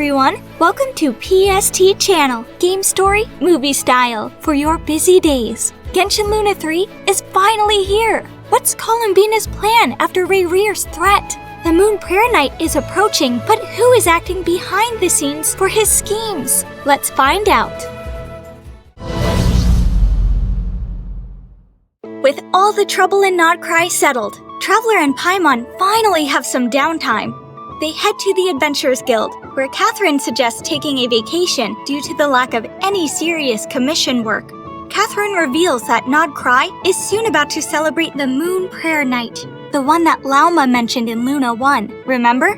everyone! Welcome to PST Channel, Game Story, Movie Style, for your busy days. Genshin Luna 3 is finally here! What's Columbina's plan after Rayrear's threat? The Moon Prayer Night is approaching, but who is acting behind the scenes for his schemes? Let's find out. With all the trouble in Nod-Krai settled, Traveler and Paimon finally have some downtime. They head to the Adventurers Guild, where Catherine suggests taking a vacation due to the lack of any serious commission work. Catherine reveals that Nod-Krai is soon about to celebrate the Moon Prayer Night, the one that Lauma mentioned in Luna 1, remember?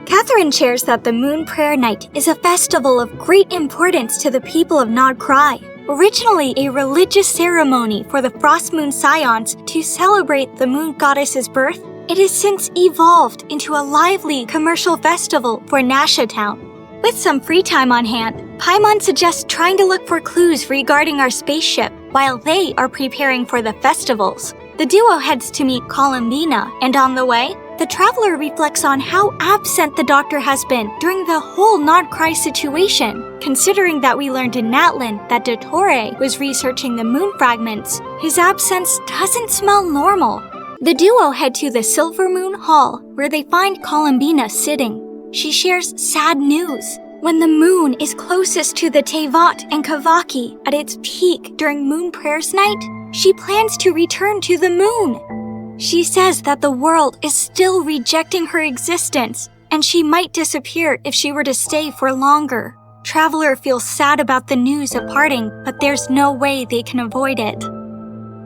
Catherine shares that the Moon Prayer Night is a festival of great importance to the people of Nod-Krai. Originally a religious ceremony for the Frost Moon Scions to celebrate the moon goddess's birth, it has since evolved into a lively commercial festival for Nasha Town. With some free time on hand, Paimon suggests trying to look for clues regarding our spaceship while they are preparing for the festivals. The duo heads to meet Columbina, and on the way, the traveler reflects on how absent the doctor has been during the whole Nod-Krai situation. Considering that we learned in Natlan that Dottore was researching the moon fragments, his absence doesn't smell normal. The duo head to the Silver Moon Hall, where they find Columbina sitting. She shares sad news. When the moon is closest to the Tevat and Kavaki at its peak during Moon Prayers Night, she plans to return to the moon. She says that the world is still rejecting her existence, and she might disappear if she were to stay for longer. Traveler feels sad about the news of parting, but there's no way they can avoid it.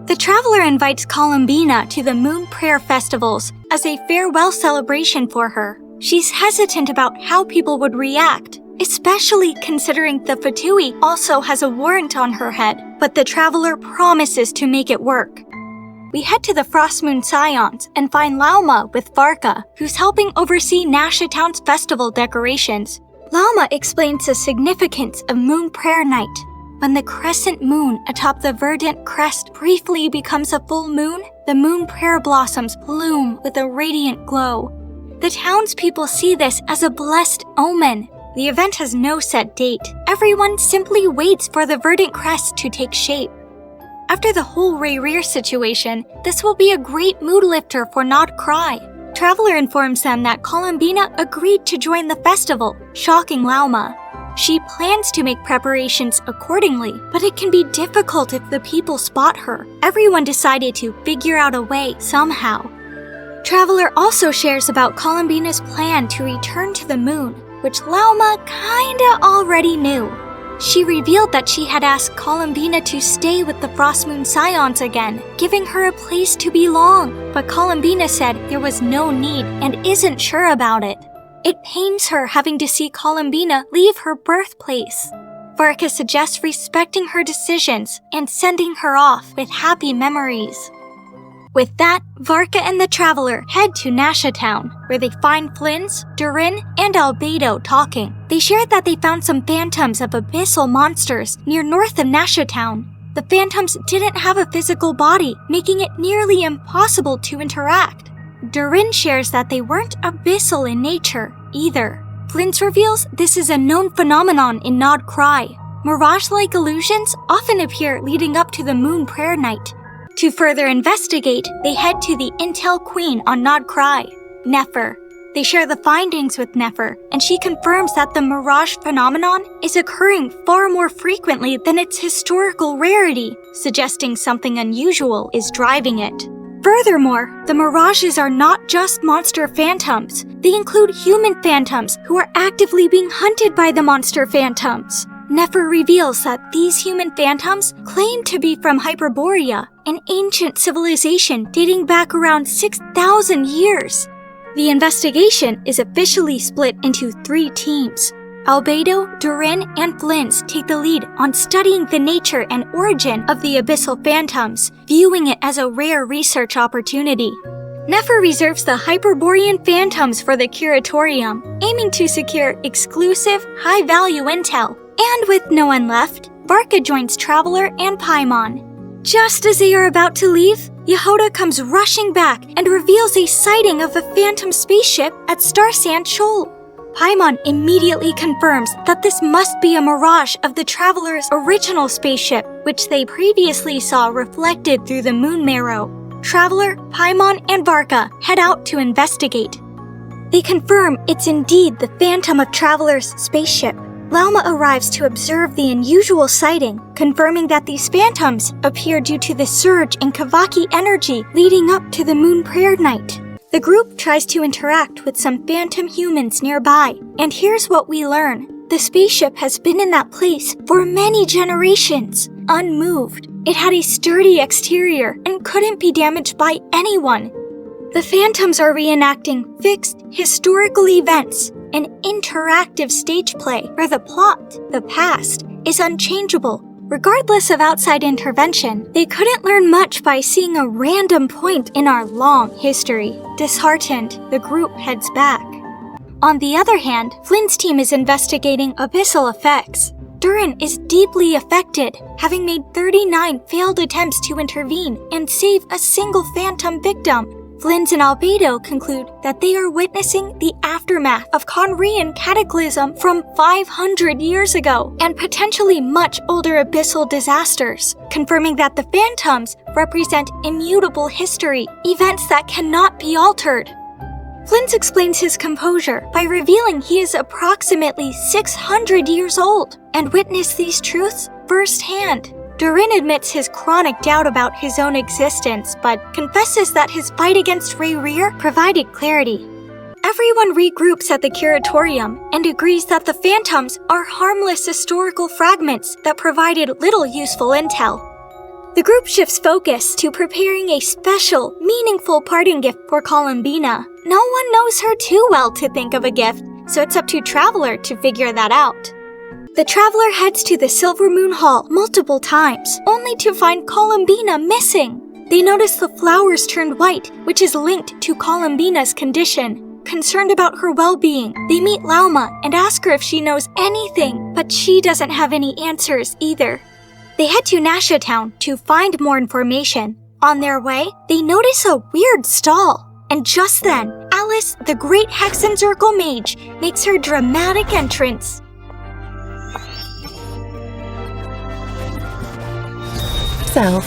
The traveler invites Columbina to the Moon Prayer Festivals as a farewell celebration for her. She's hesitant about how people would react, especially considering the Fatui also has a warrant on her head, but the traveler promises to make it work. We head to the Frost Moon Scions and find Lauma with Varka, who's helping oversee Nasha Town's festival decorations. Lauma explains the significance of Moon Prayer Night. When the crescent moon atop the verdant crest briefly becomes a full moon, the moon prayer blossoms bloom with a radiant glow. The townspeople see this as a blessed omen. The event has no set date. Everyone simply waits for the verdant crest to take shape. After the whole Rayrear situation, this will be a great mood lifter for Nod-Krai. Traveler informs them that Columbina agreed to join the festival, shocking Lauma. She plans to make preparations accordingly, but it can be difficult if the people spot her. Everyone decided to figure out a way somehow. Traveler also shares about Columbina's plan to return to the moon, which Lauma kinda already knew. She revealed that she had asked Columbina to stay with the Frost Moon Scions again, giving her a place to belong, but Columbina said there was no need and isn't sure about it. It pains her having to see Columbina leave her birthplace. Varka suggests respecting her decisions and sending her off with happy memories. With that, Varka and the traveler head to Nasha Town, where they find Flynns, Durin, and Albedo talking. They shared that they found some phantoms of abyssal monsters near north of Nasha Town. The phantoms didn't have a physical body, making it nearly impossible to interact. Durin shares that they weren't abyssal in nature, either. Flynns reveals this is a known phenomenon in Nod-Krai. Mirage-like illusions often appear leading up to the Moon Prayer Night. To further investigate, they head to the Intel Queen on Nod-Krai, Nefer. They share the findings with Nefer, and she confirms that the Mirage phenomenon is occurring far more frequently than its historical rarity, suggesting something unusual is driving it. Furthermore, the Mirages are not just monster phantoms. They include human phantoms who are actively being hunted by the monster phantoms. Nefer reveals that these human phantoms claim to be from Hyperborea, an ancient civilization dating back around 6,000 years. The investigation is officially split into 3 teams. Albedo, Durin, and Flynns take the lead on studying the nature and origin of the abyssal phantoms, viewing it as a rare research opportunity. Nefer reserves the Hyperborean phantoms for the curatorium, aiming to secure exclusive, high-value intel. And with no one left, Varka joins Traveler and Paimon. Just as they are about to leave, Yehoda comes rushing back and reveals a sighting of a phantom spaceship at Starsand Shoal. Paimon immediately confirms that this must be a mirage of the Traveler's original spaceship, which they previously saw reflected through the moon marrow. Traveler, Paimon, and Varka head out to investigate. They confirm it's indeed the Phantom of Traveler's spaceship. Lauma arrives to observe the unusual sighting, confirming that these phantoms appear due to the surge in Kavaki energy leading up to the moon prayer night. The group tries to interact with some phantom humans nearby, and here's what we learn. The spaceship has been in that place for many generations, unmoved. It had a sturdy exterior and couldn't be damaged by anyone. The phantoms are reenacting fixed historical events, an interactive stage play where the plot, the past, is unchangeable. Regardless of outside intervention, they couldn't learn much by seeing a random point in our long history. Disheartened, the group heads back. On the other hand, Flynn's team is investigating abyssal effects. Durin is deeply affected, having made 39 failed attempts to intervene and save a single phantom victim. Flynn's and Albedo conclude that they are witnessing the aftermath of Khaenri'ah cataclysm from 500 years ago and potentially much older abyssal disasters, confirming that the phantoms represent immutable history, events that cannot be altered. Flynn explains his composure by revealing he is approximately 600 years old and witnessed these truths firsthand. Durin admits his chronic doubt about his own existence, but confesses that his fight against Khaenri'ah provided clarity. Everyone regroups at the curatorium and agrees that the phantoms are harmless historical fragments that provided little useful intel. The group shifts focus to preparing a special, meaningful parting gift for Columbina. No one knows her too well to think of a gift, so it's up to Traveler to figure that out. The Traveler heads to the Silver Moon Hall multiple times, only to find Columbina missing. They notice the flowers turned white, which is linked to Columbina's condition. Concerned about her well-being, they meet Lauma and ask her if she knows anything, but she doesn't have any answers either. They head to Nasha Town to find more information. On their way, they notice a weird stall. And just then, Alice, the great Hexenzirkel mage, makes her dramatic entrance. Self.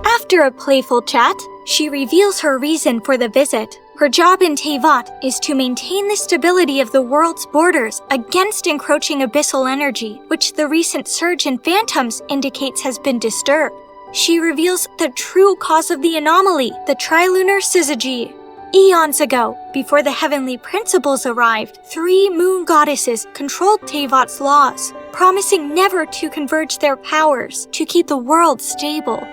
After a playful chat, she reveals her reason for the visit. Her job in Teyvat is to maintain the stability of the world's borders against encroaching abyssal energy, which the recent surge in phantoms indicates has been disturbed. She reveals the true cause of the anomaly, the trilunar syzygy. Eons ago, before the heavenly principles arrived, 3 moon goddesses controlled Teyvat's laws, promising never to converge their powers to keep the world stable.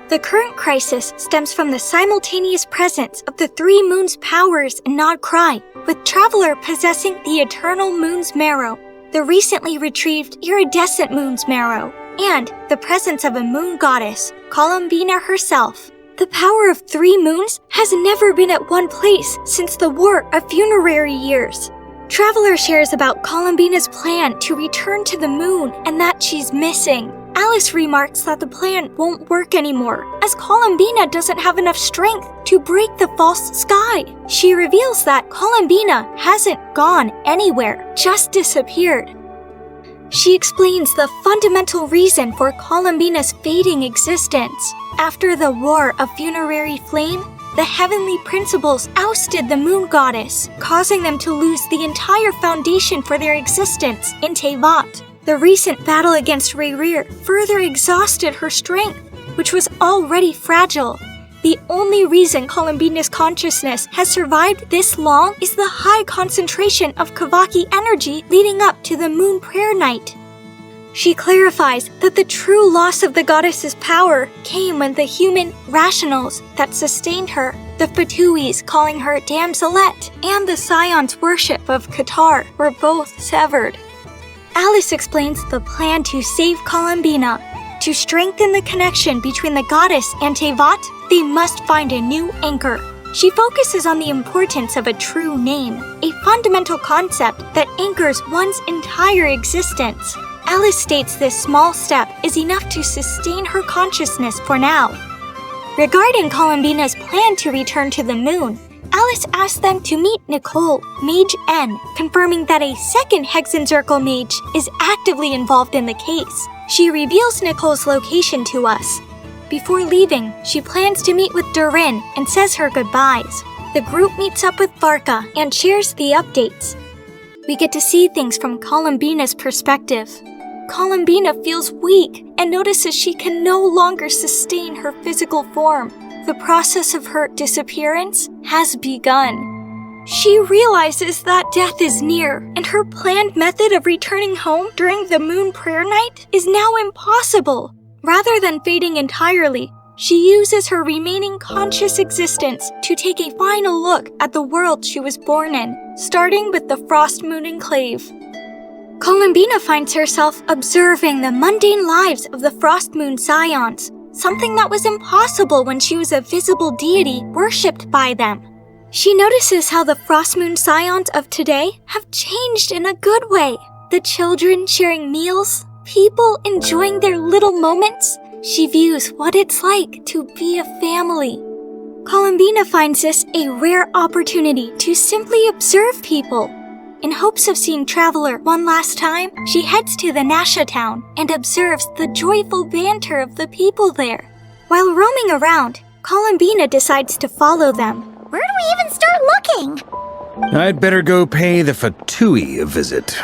The current crisis stems from the simultaneous presence of the 3 moons' powers in Nod-Krai, with Traveler possessing the eternal moon's marrow, the recently retrieved iridescent moon's marrow, and the presence of a moon goddess, Columbina herself. The power of 3 moons has never been at one place since the War of Funerary Years. Traveler shares about Columbina's plan to return to the moon and that she's missing. Alice remarks that the plan won't work anymore, as Columbina doesn't have enough strength to break the false sky. She reveals that Columbina hasn't gone anywhere, just disappeared. She explains the fundamental reason for Columbina's fading existence. After the War of Funerary Flame, the heavenly principles ousted the moon goddess, causing them to lose the entire foundation for their existence in Teyvat. The recent battle against Khaenri'ah further exhausted her strength, which was already fragile. The only reason Columbina's consciousness has survived this long is the high concentration of Kavaki energy leading up to the moon prayer night. She clarifies that the true loss of the goddess's power came when the human rationals that sustained her, the Fatuis calling her Damselette, and the Scions' worship of Qatar were both severed. Alice explains the plan to save Columbina. To strengthen the connection between the goddess and Teyvat, they must find a new anchor. She focuses on the importance of a true name, a fundamental concept that anchors one's entire existence. Alice states this small step is enough to sustain her consciousness for now. Regarding Columbina's plan to return to the moon, Alice asks them to meet Nicole, Mage N, confirming that a second Hexenzirkel mage is actively involved in the case. She reveals Nicole's location to us. Before leaving, she plans to meet with Durin and says her goodbyes. The group meets up with Varka and shares the updates. We get to see things from Columbina's perspective. Columbina feels weak and notices she can no longer sustain her physical form. The process of her disappearance has begun. She realizes that death is near, and her planned method of returning home during the moon prayer night is now impossible. Rather than fading entirely, she uses her remaining conscious existence to take a final look at the world she was born in, starting with the Frost Moon Enclave. Columbina finds herself observing the mundane lives of the Frost Moon Scions, something that was impossible when she was a visible deity worshipped by them. She notices how the Frost Moon Scions of today have changed in a good way. The children sharing meals, people enjoying their little moments. She views what it's like to be a family. Columbina finds this a rare opportunity to simply observe people. In hopes of seeing Traveler one last time, she heads to the Nasha town and observes the joyful banter of the people there. While roaming around, Columbina decides to follow them. Where do we even start looking? I'd better go pay the Fatui a visit.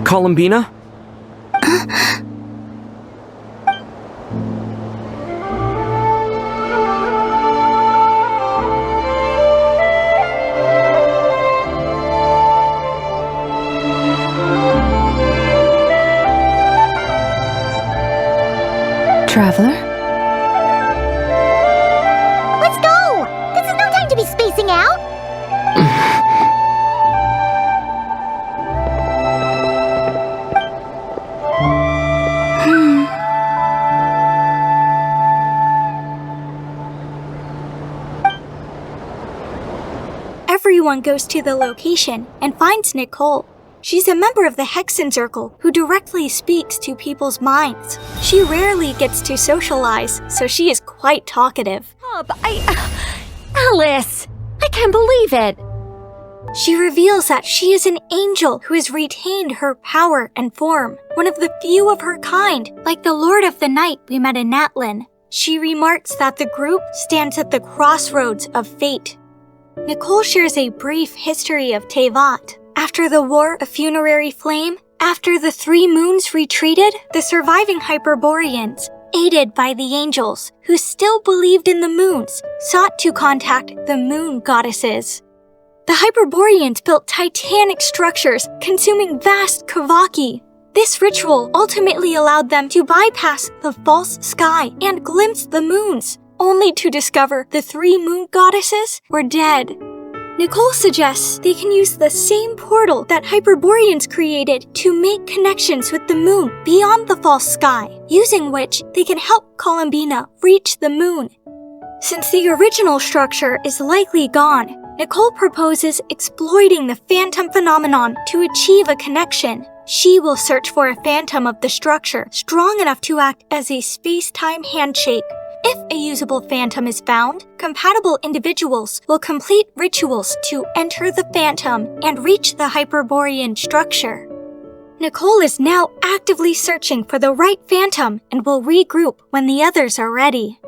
Columbina? Traveler? Let's go! This is no time to be spacing out! Everyone goes to the location and finds Nicole. She's a member of the Hexenzirkel who directly speaks to people's minds. She rarely gets to socialize, so she is quite talkative. Alice! I can't believe it! She reveals that she is an angel who has retained her power and form, one of the few of her kind, like the Lord of the Night we met in Natlin. She remarks that the group stands at the crossroads of fate. Nicole shares a brief history of Tevat. After the War of Funerary Flame, after the 3 moons retreated, the surviving Hyperboreans, aided by the angels, who still believed in the moons, sought to contact the moon goddesses. The Hyperboreans built titanic structures, consuming vast Kavaki. This ritual ultimately allowed them to bypass the false sky and glimpse the moons, only to discover the 3 moon goddesses were dead. Nicole suggests they can use the same portal that Hyperboreans created to make connections with the moon beyond the false sky, using which they can help Columbina reach the moon. Since the original structure is likely gone, Nicole proposes exploiting the phantom phenomenon to achieve a connection. She will search for a phantom of the structure strong enough to act as a space-time handshake. If a usable phantom is found, compatible individuals will complete rituals to enter the phantom and reach the Hyperborean structure. Nicole is now actively searching for the right phantom and will regroup when the others are ready.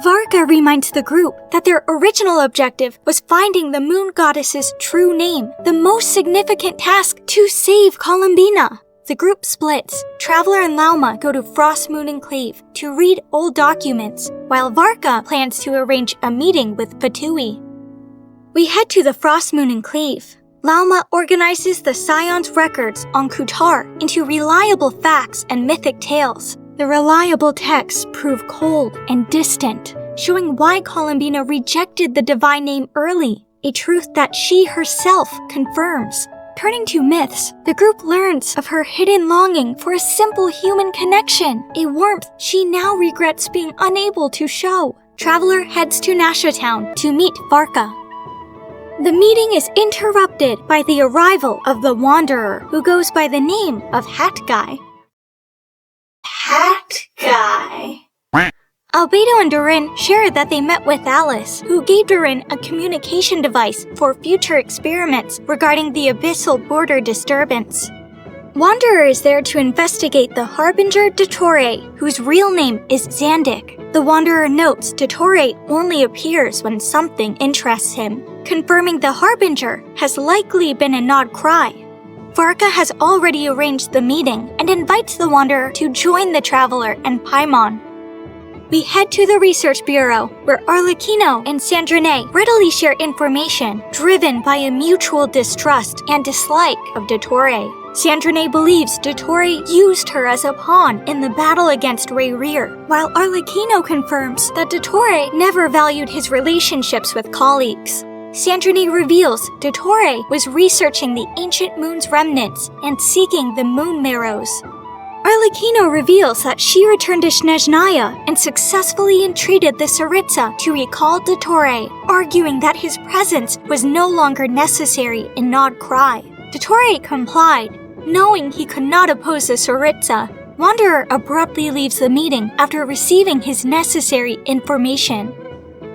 Varka reminds the group that their original objective was finding the moon goddess's true name, the most significant task to save Columbina. The group splits. Traveler and Lauma go to Frost Moon Enclave to read old documents, while Varka plans to arrange a meeting with Fatui. We head to the Frost Moon Enclave. Lauma organizes the Scions records on Kutar into reliable facts and mythic tales. The reliable texts prove cold and distant, showing why Columbina rejected the divine name early, a truth that she herself confirms. Turning to myths, the group learns of her hidden longing for a simple human connection, a warmth she now regrets being unable to show. Traveler heads to Nasha Town to meet Varka. The meeting is interrupted by the arrival of the Wanderer, who goes by the name of Hat Guy. Hat Guy. Albedo and Durin shared that they met with Alice, who gave Durin a communication device for future experiments regarding the Abyssal border disturbance. Wanderer is there to investigate the Harbinger Dottore, whose real name is Zandik. The Wanderer notes Dottore only appears when something interests him, confirming the Harbinger has likely been a Nod-Krai. Varka has already arranged the meeting and invites the Wanderer to join the Traveler and Paimon. We head to the Research Bureau, where Arlecchino and Sandrone readily share information, driven by a mutual distrust and dislike of Dottore. Sandrone believes Dottore used her as a pawn in the battle against Khaenri'ah, while Arlecchino confirms that Dottore never valued his relationships with colleagues. Sandrone reveals Dottore was researching the ancient moon's remnants and seeking the moon marrows. Arlecchino reveals that she returned to Snezhnaya and successfully entreated the Tsaritsa to recall Dottore, arguing that his presence was no longer necessary in Nod-Krai. Dottore complied, knowing he could not oppose the Tsaritsa. Wanderer abruptly leaves the meeting after receiving his necessary information.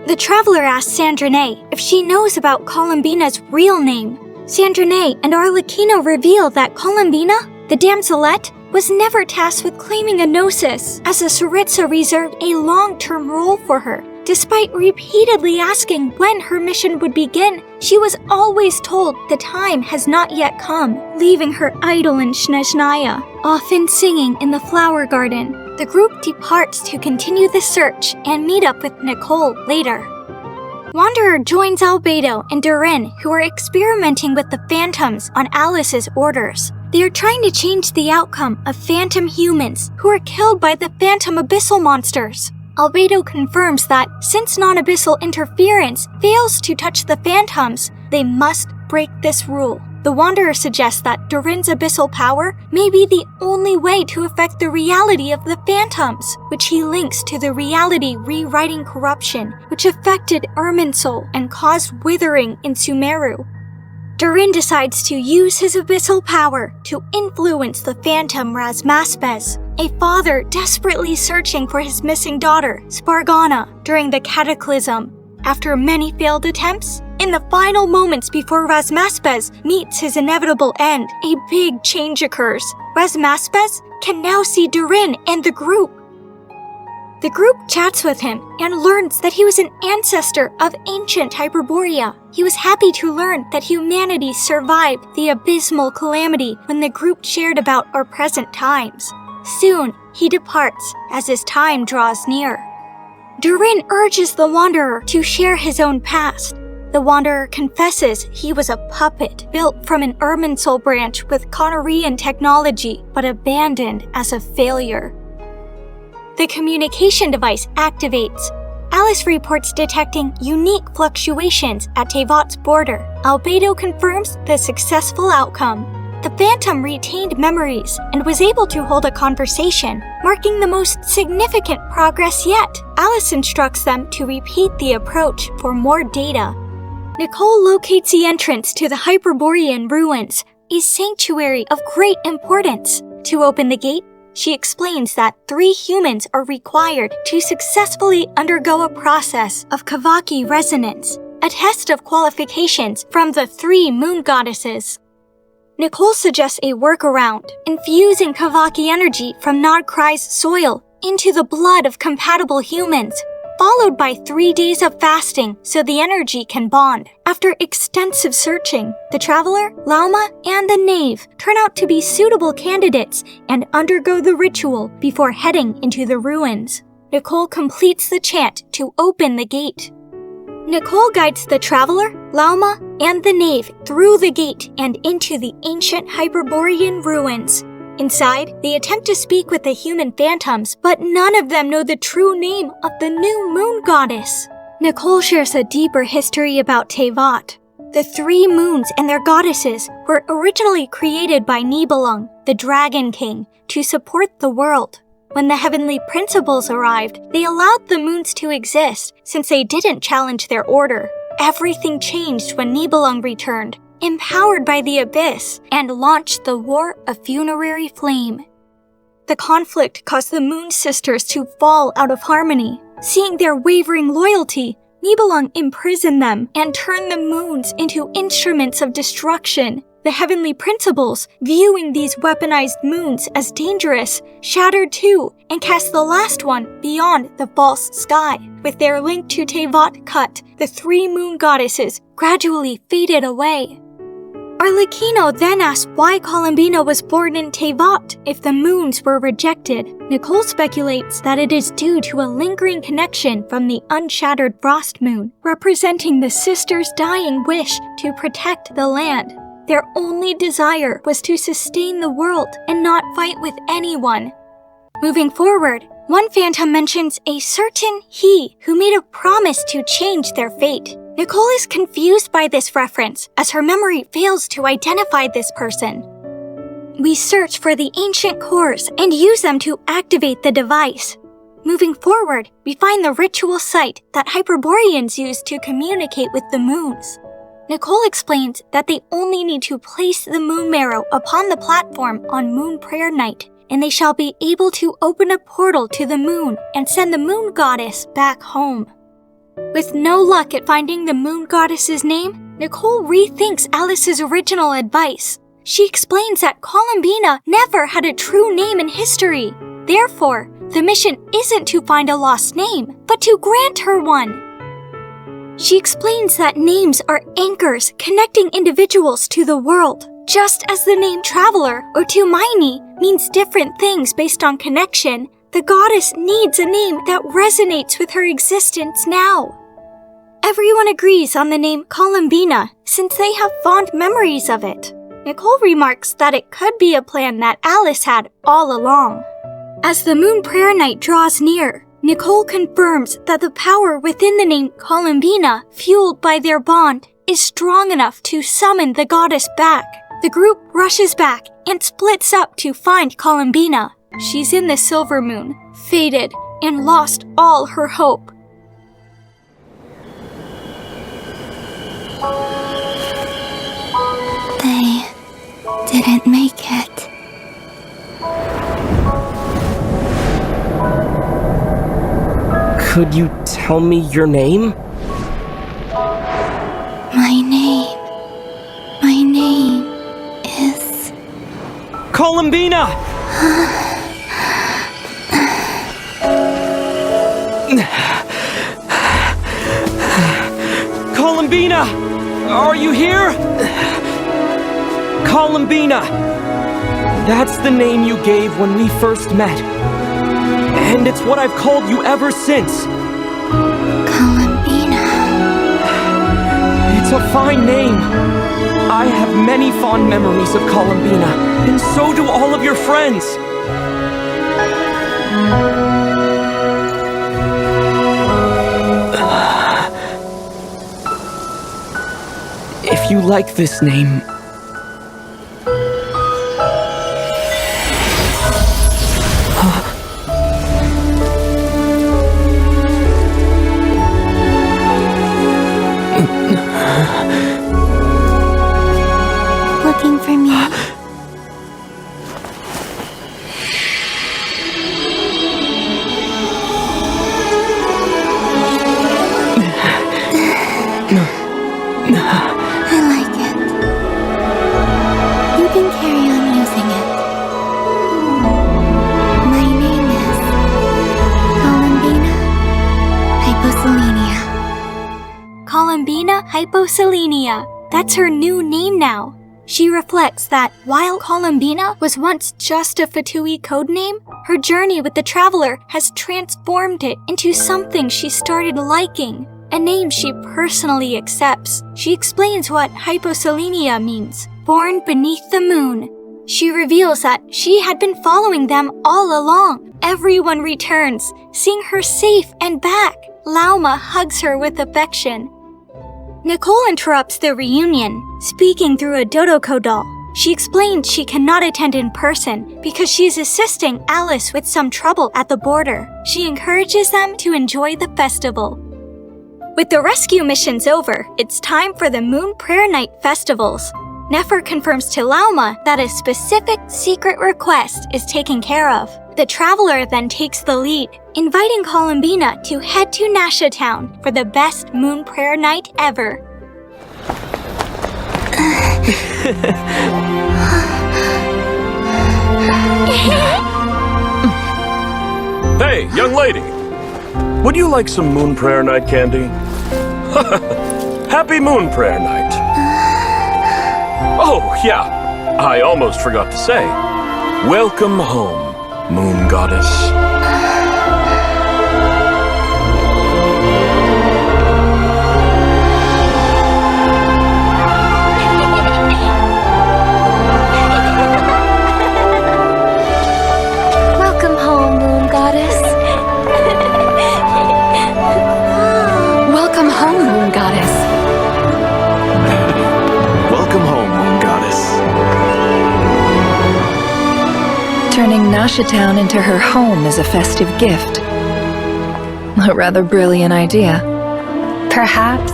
The Traveler asks Sandrone if she knows about Columbina's real name. Sandrone and Arlecchino reveal that Columbina, the damselette, was never tasked with claiming a gnosis, as the Tsaritsa reserved a long-term role for her. Despite repeatedly asking when her mission would begin, she was always told the time has not yet come, leaving her idle in Snezhnaya, often singing in the flower garden. The group departs to continue the search and meet up with Nicole later. Wanderer joins Albedo and Durin, who are experimenting with the phantoms on Alice's orders. They are trying to change the outcome of phantom humans who are killed by the phantom abyssal monsters. Albedo confirms that since non-abyssal interference fails to touch the phantoms, they must break this rule. The Wanderer suggests that Durin's abyssal power may be the only way to affect the reality of the phantoms, which he links to the reality rewriting corruption, which affected Irminsul and caused withering in Sumeru. Durin decides to use his abyssal power to influence the phantom Razmaspes, a father desperately searching for his missing daughter, Spargana, during the cataclysm. After many failed attempts, in the final moments before Razmaspes meets his inevitable end, a big change occurs. Razmaspes can now see Durin and the group. The group chats with him and learns that he was an ancestor of ancient Hyperborea. He was happy to learn that humanity survived the abysmal calamity when the group shared about our present times. Soon, he departs as his time draws near. Durin urges the Wanderer to share his own past. The Wanderer confesses he was a puppet built from an Irminsul branch with Khaenri'ah technology, but abandoned as a failure. The communication device activates. Alice reports detecting unique fluctuations at Teyvat's border. Albedo confirms the successful outcome. The Phantom retained memories and was able to hold a conversation, marking the most significant progress yet. Alice instructs them to repeat the approach for more data. Nicole locates the entrance to the Hyperborean ruins, a sanctuary of great importance. To open the gate, she explains that 3 humans are required to successfully undergo a process of Kavaki resonance, a test of qualifications from the 3 moon goddesses. Nicole suggests a workaround, infusing Kavaki energy from Nod-Krai's soil into the blood of compatible humans, followed by 3 days of fasting so the energy can bond. After extensive searching, the Traveler, Lauma, and the Knave turn out to be suitable candidates and undergo the ritual before heading into the ruins. Nicole completes the chant to open the gate. Nicole guides the Traveler, Lauma, and the Knave through the gate and into the ancient Hyperborean ruins. Inside, they attempt to speak with the human phantoms, but none of them know the true name of the new moon goddess. Nicole shares a deeper history about Teyvat. The 3 moons and their goddesses were originally created by Nibelung, the Dragon King, to support the world. When the heavenly principles arrived, they allowed the moons to exist since they didn't challenge their order. Everything changed when Nibelung returned, empowered by the Abyss, and launched the War of Funerary Flame. The conflict caused the Moon Sisters to fall out of harmony. Seeing their wavering loyalty, Nibelung imprisoned them and turned the moons into instruments of destruction. The heavenly principles, viewing these weaponized moons as dangerous, shattered too and cast the last one beyond the false sky. With their link to Teyvat cut, the 3 moon goddesses gradually faded away. Arlecchino then asked why Columbina was born in Teyvat if the moons were rejected. Nicole speculates that it is due to a lingering connection from the unshattered frost moon, representing the sisters' dying wish to protect the land. Their only desire was to sustain the world and not fight with anyone. Moving forward, one phantom mentions a certain he who made a promise to change their fate. Nicole is confused by this reference as her memory fails to identify this person. We search for the ancient cores and use them to activate the device. Moving forward, we find the ritual site that Hyperboreans use to communicate with the moons. Nicole explains that they only need to place the moon marrow upon the platform on Moon Prayer Night, and they shall be able to open a portal to the moon and send the moon goddess back home. With no luck at finding the moon goddess's name, Nicole rethinks Alice's original advice. She explains that Columbina never had a true name in history. Therefore, the mission isn't to find a lost name, but to grant her one. She explains that names are anchors connecting individuals to the world, just as the name Traveler or Tumaini means different things based on connection. The goddess needs a name that resonates with her existence now. Everyone agrees on the name Columbina since they have fond memories of it. Nicole remarks that it could be a plan that Alice had all along. As the Moon Prayer Night draws near, Nicole confirms that the power within the name Columbina, fueled by their bond, is strong enough to summon the goddess back. The group rushes back and splits up to find Columbina. She's in the Silver Moon, faded, and lost all her hope. They didn't make it. Could you tell me your name? My name is... Columbina! Columbina! Are you here? Columbina! That's the name you gave when we first met. And it's what I've called you ever since. Columbina. It's a fine name. I have many fond memories of Columbina, and so do all of your friends. If you like this name... Looking for me? I like it. You can carry on using it. My name is Columbina Hyposelenia. Columbina Hyposelenia. That's her new name now. She reflects that while Columbina was once just a Fatui codename, her journey with the Traveler has transformed it into something she started liking, a name she personally accepts. She explains what Hyposelenia means, born beneath the moon. She reveals that she had been following them all along. Everyone returns, seeing her safe and back. Lauma hugs her with affection. Nicole interrupts the reunion, speaking through a Dodoko doll. She explains she cannot attend in person because she is assisting Alice with some trouble at the border. She encourages them to enjoy the festival. With the rescue missions over, it's time for the Moon Prayer Night festivals. Nefer confirms to Lauma that a specific secret request is taken care of. The traveler then takes the lead, inviting Columbina to head to Nasha Town for the best Moon Prayer Night ever. Hey, young lady! Would you like some Moon Prayer Night candy? Happy Moon Prayer Night! Oh, yeah, I almost forgot to say. Welcome home, Moon Goddess. Welcome home, Moon Goddess. Welcome home, Moon Goddess. Welcome home, Moon Goddess. Turning Nasha Town into her home is a festive gift. A rather brilliant idea. Perhaps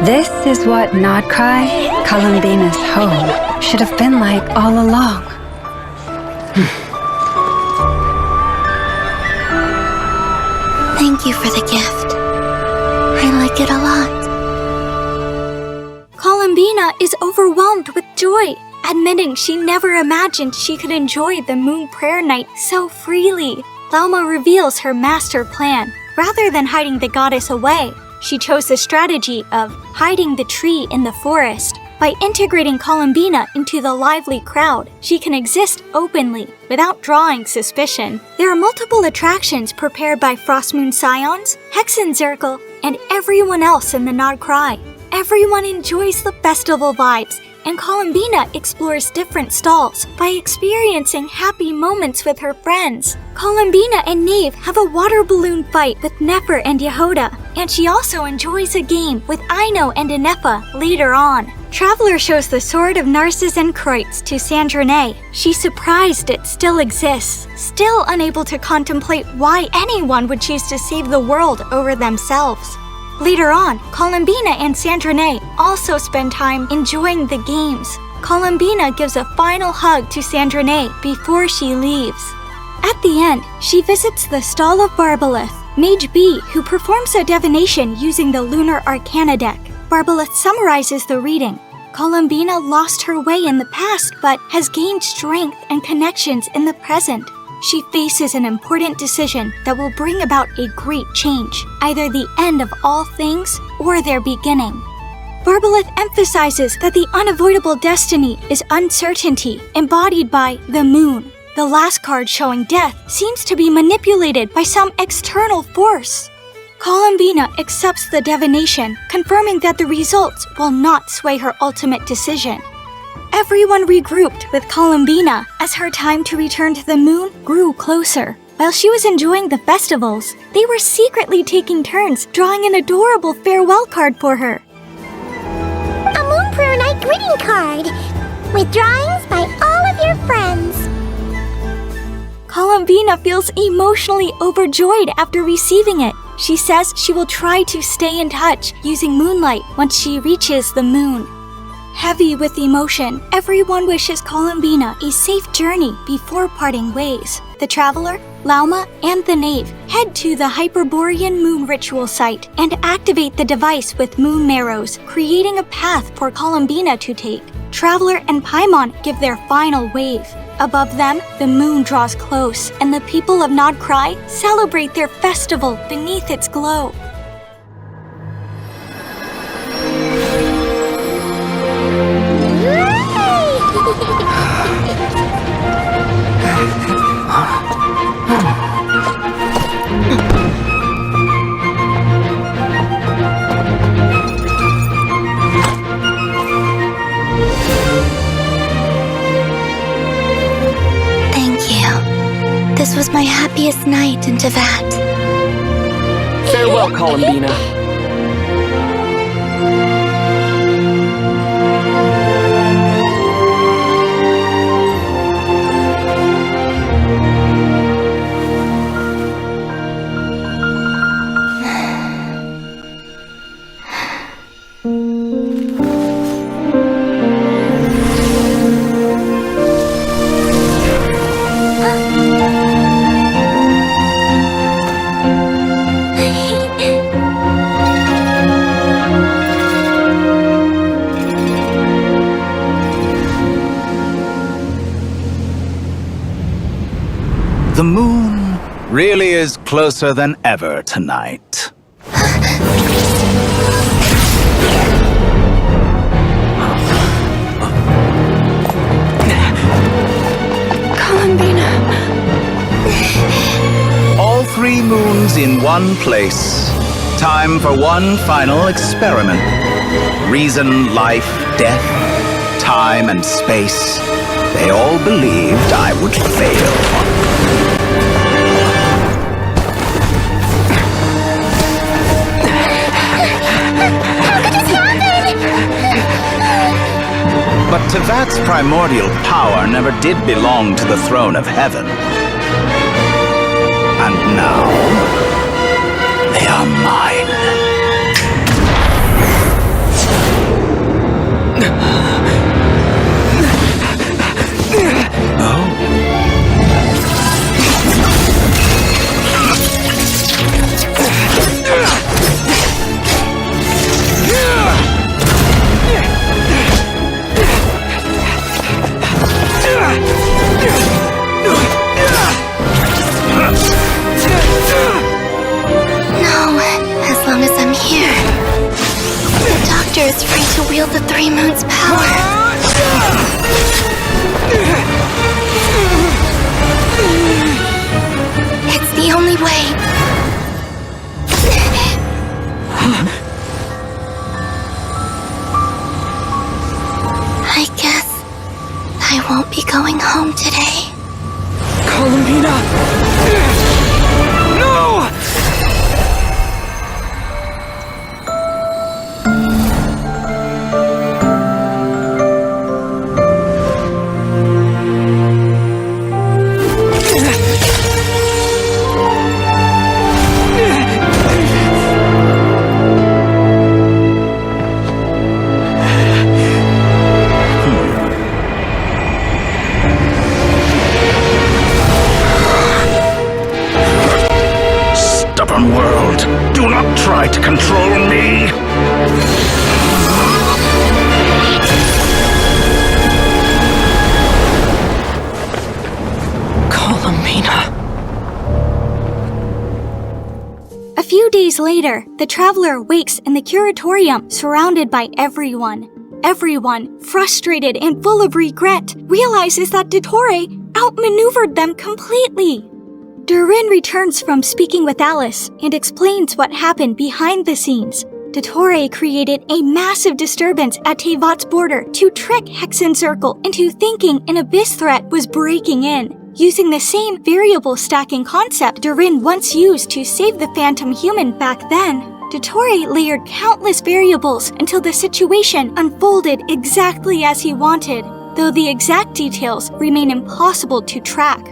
this is what Nod-Krai, Columbina's home, should have been like all along. Thank you for the gift. I like it a lot. Columbina is overwhelmed with joy, admitting she never imagined she could enjoy the Moon Prayer Night so freely. Lauma reveals her master plan. Rather than hiding the goddess away, she chose the strategy of hiding the tree in the forest. By integrating Columbina into the lively crowd, she can exist openly without drawing suspicion. There are multiple attractions prepared by Frostmoon Scions, Hexenzirkel, and everyone else in the Nod-Krai. Everyone enjoys the festival vibes, and Columbina explores different stalls by experiencing happy moments with her friends. Columbina and Nave have a water balloon fight with Nefer and Yehoda, and she also enjoys a game with Aino and Inefa later on. Traveler shows the Sword of Narcissus and Kreutz to Sandrone. She's surprised it still exists, still unable to contemplate why anyone would choose to save the world over themselves. Later on, Columbina and Sandrone also spend time enjoying the games. Columbina gives a final hug to Sandrone before she leaves. At the end, she visits the stall of Barbeloth, Mage B, who performs a divination using the Lunar Arcana deck. Barbeloth summarizes the reading. Columbina lost her way in the past, but has gained strength and connections in the present. She faces an important decision that will bring about a great change, either the end of all things or their beginning. Barbeloth emphasizes that the unavoidable destiny is uncertainty, embodied by the moon. The last card showing death seems to be manipulated by some external force. Columbina accepts the divination, confirming that the results will not sway her ultimate decision. Everyone regrouped with Columbina as her time to return to the moon grew closer. While she was enjoying the festivals, they were secretly taking turns drawing an adorable farewell card for her. A Moon Prayer Night greeting card with drawings by all of your friends. Columbina feels emotionally overjoyed after receiving it. She says she will try to stay in touch using moonlight once she reaches the moon. Heavy with emotion, everyone wishes Columbina a safe journey before parting ways. The Traveler, Lauma, and the Knave head to the Hyperborean moon ritual site and activate the device with moon marrows, creating a path for Columbina to take. Traveler and Paimon give their final wave. Above them, the moon draws close, and the people of Nod-Krai celebrate their festival beneath its glow. This was my happiest night in Tevat. Farewell, Columbina. The moon really is closer than ever tonight. Columbina. All 3 moons in one place. Time for one final experiment. Reason, life, death, time and space. They all believed I would fail. But Tevat's primordial power never did belong to the throne of heaven. And now, they are mine. Is free to wield the 3 moons' power. It's the only way. I guess I won't be going home today. Columbina! No! World, do not try to control me! Columbina. A few days later, the traveler wakes in the curatorium surrounded by everyone. Everyone, frustrated and full of regret, realizes that Dottore outmaneuvered them completely. Durin returns from speaking with Alice and explains what happened behind the scenes. Dottore created a massive disturbance at Tevat's border to trick Hexenzirkel into thinking an abyss threat was breaking in, using the same variable stacking concept Durin once used to save the phantom human back then. Dottore layered countless variables until the situation unfolded exactly as he wanted, though the exact details remain impossible to track.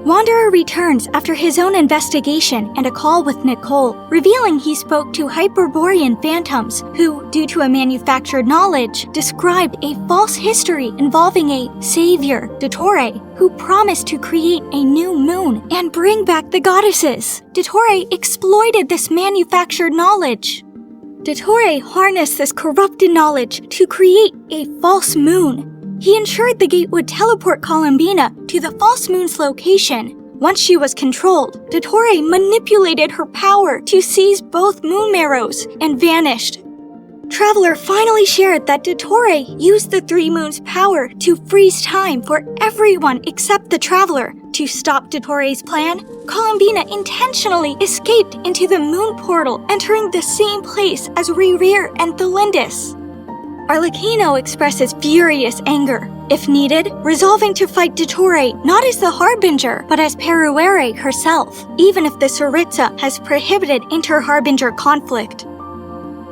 Wanderer returns after his own investigation and a call with Nicole, revealing he spoke to Hyperborean phantoms who, due to a manufactured knowledge, described a false history involving a savior, Dottore, who promised to create a new moon and bring back the goddesses. Dottore exploited this manufactured knowledge. Dottore harnessed this corrupted knowledge to create a false moon. He ensured the gate would teleport Columbina to the false moon's location. Once she was controlled, Dottore manipulated her power to seize both moon marrows and vanished. Traveler finally shared that Dottore used the 3 moons' power to freeze time for everyone except the Traveler. To stop Dottore's plan, Columbina intentionally escaped into the moon portal, entering the same place as Khaenri'ah and Thalindis. Arlecchino expresses furious anger. if needed, resolving to fight Dottore not as the Harbinger, but as PREQUEL herself, even if the Tsaritsa has prohibited inter-Harbinger conflict.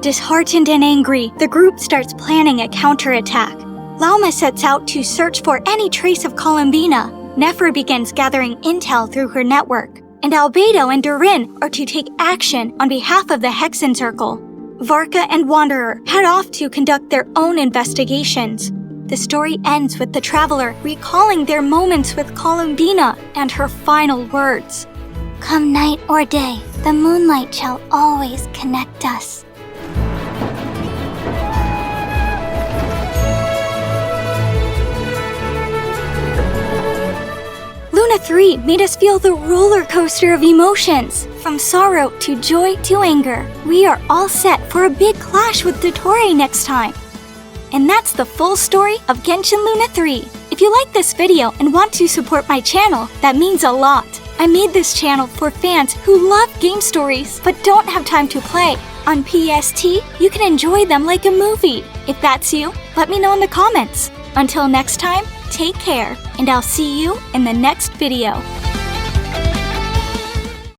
Disheartened and angry, the group starts planning a counterattack. Lauma sets out to search for any trace of Columbina. Nefer begins gathering intel through her network, and Albedo and Durin are to take action on behalf of the Hexenzirkel. Varka and Wanderer head off to conduct their own investigations. The story ends with the traveler recalling their moments with Columbina and her final words. Come night or day, the moonlight shall always connect us. Luna 3 made us feel the roller coaster of emotions, from sorrow to joy to anger. We are all set for a big clash with Dottore next time. And that's the full story of Genshin Luna 3. If you like this video and want to support my channel, that means a lot. I made this channel for fans who love game stories but don't have time to play. On PST, you can enjoy them like a movie. If that's you, let me know in the comments. Until next time, take care, and I'll see you in the next video.